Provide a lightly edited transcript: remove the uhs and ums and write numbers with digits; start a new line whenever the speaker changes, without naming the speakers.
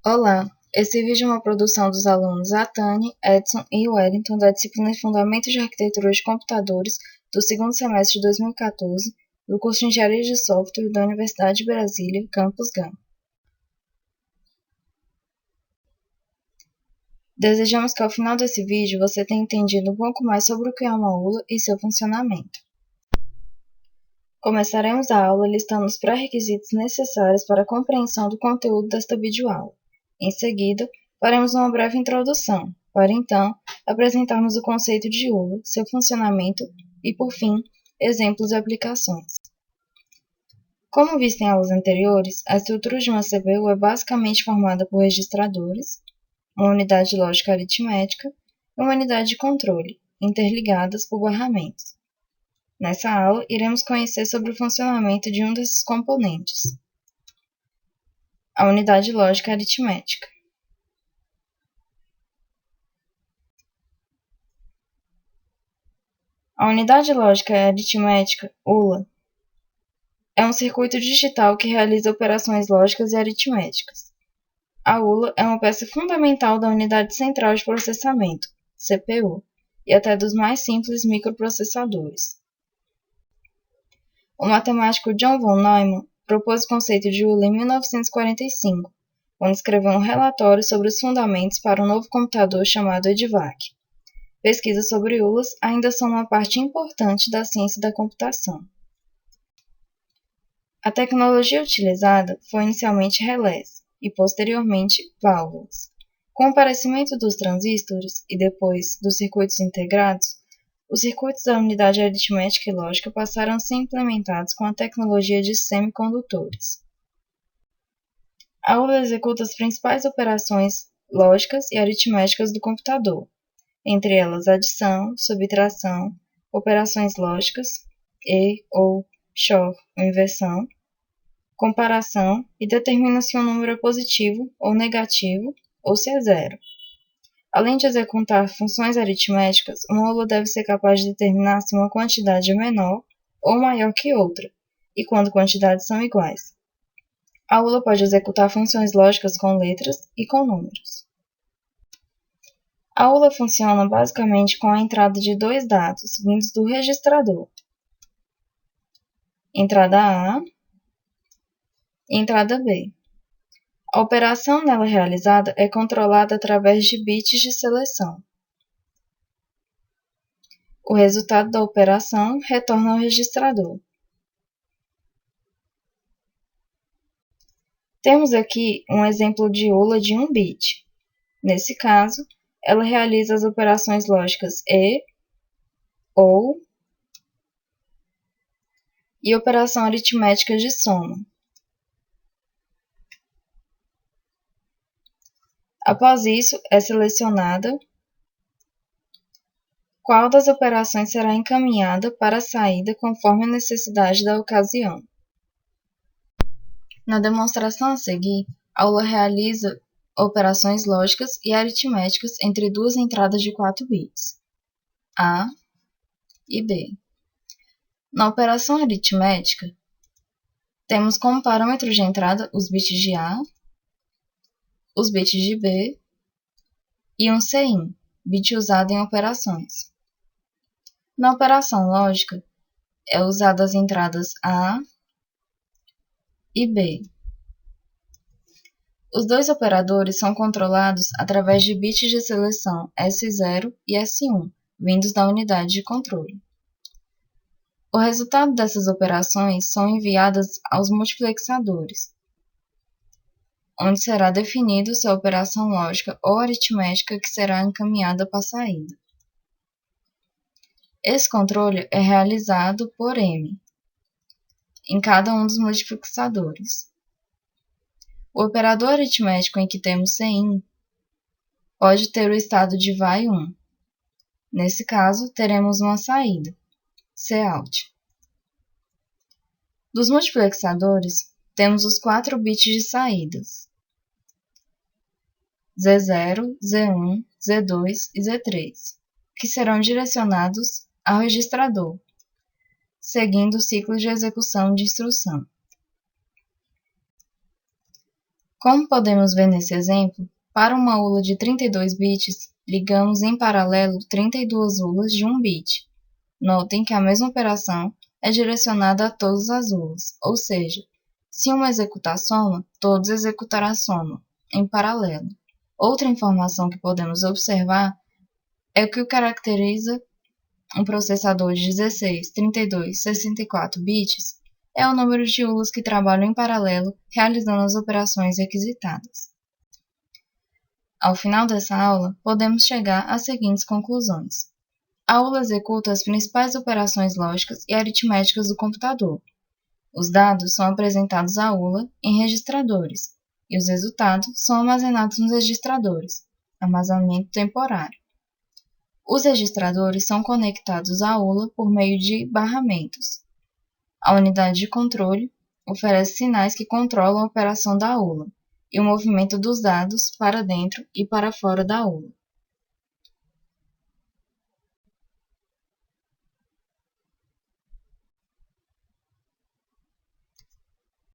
Olá, esse vídeo é uma produção dos alunos Atane, Edson e Wellington da disciplina de Fundamentos de Arquitetura de Computadores do segundo semestre de 2014, do curso de Engenharia de Software da Universidade de Brasília, Campus Gama. Desejamos que ao final desse vídeo você tenha entendido um pouco mais sobre o que é uma ULA e seu funcionamento. Começaremos a aula listando os pré-requisitos necessários para a compreensão do conteúdo desta videoaula. Em seguida, faremos uma breve introdução, para então apresentarmos o conceito de ULA, seu funcionamento e, por fim, exemplos e aplicações. Como visto em aulas anteriores, a estrutura de uma CPU é basicamente formada por registradores, uma unidade de lógica aritmética e uma unidade de controle, interligadas por barramentos. Nessa aula, iremos conhecer sobre o funcionamento de um desses componentes, a unidade lógica aritmética. A unidade lógica aritmética, ULA, é um circuito digital que realiza operações lógicas e aritméticas. A ULA é uma peça fundamental da unidade central de processamento, CPU, e até dos mais simples microprocessadores. O matemático John von Neumann propôs o conceito de ULA em 1945, quando escreveu um relatório sobre os fundamentos para um novo computador chamado EDVAC. Pesquisas sobre ULAs ainda são uma parte importante da ciência da computação. A tecnologia utilizada foi inicialmente relés e, posteriormente, válvulas. Com o aparecimento dos transistores e depois dos circuitos integrados, os circuitos da unidade aritmética e lógica passaram a ser implementados com a tecnologia de semicondutores. A ULA executa as principais operações lógicas e aritméticas do computador, entre elas adição, subtração, operações lógicas e ou XOR ou inversão, comparação e determina se um número é positivo ou negativo ou se é zero. Além de executar funções aritméticas, uma ULA deve ser capaz de determinar se uma quantidade é menor ou maior que outra, e quando quantidades são iguais. A ULA pode executar funções lógicas com letras e com números. A ULA funciona basicamente com a entrada de dois dados vindos do registrador, entrada A e entrada B. A operação nela realizada é controlada através de bits de seleção. O resultado da operação retorna ao registrador. Temos aqui um exemplo de ULA de 1 bit. Nesse caso, ela realiza as operações lógicas e, ou e operação aritmética de soma. Após isso, é selecionada qual das operações será encaminhada para a saída conforme a necessidade da ocasião. Na demonstração a seguir, a ULA realiza operações lógicas e aritméticas entre duas entradas de 4 bits, A e B. Na operação aritmética, temos como parâmetro de entrada os bits de A, os bits de B e um CIN, bit usado em operações. Na operação lógica, é usado as entradas A e B. Os dois operadores são controlados através de bits de seleção S0 e S1, vindos da unidade de controle. O resultado dessas operações são enviadas aos multiplexadores, onde será definido se a operação lógica ou aritmética que será encaminhada para a saída. Esse controle é realizado por M, em cada um dos multiplexadores. O operador aritmético em que temos CIN pode ter o estado de vai 1. Nesse caso, teremos uma saída, Cout. Dos multiplexadores, temos os 4 bits de saídas, Z0, Z1, Z2 e Z3, que serão direcionados ao registrador, seguindo o ciclo de execução de instrução. Como podemos ver nesse exemplo, para uma ULA de 32 bits, ligamos em paralelo 32 ULAs de 1 bit. Notem que a mesma operação é direcionada a todas as ULAs, ou seja, se uma executar soma, todos executarão a soma, em paralelo. Outra informação que podemos observar é o que caracteriza um processador de 16, 32, 64 bits é o número de ULAs que trabalham em paralelo realizando as operações requisitadas. Ao final dessa aula, podemos chegar às seguintes conclusões. A ULA executa as principais operações lógicas e aritméticas do computador. Os dados são apresentados à ULA em registradores, e os resultados são armazenados nos registradores, armazenamento temporário. Os registradores são conectados à ULA por meio de barramentos. A unidade de controle oferece sinais que controlam a operação da ULA e o movimento dos dados para dentro e para fora da ULA.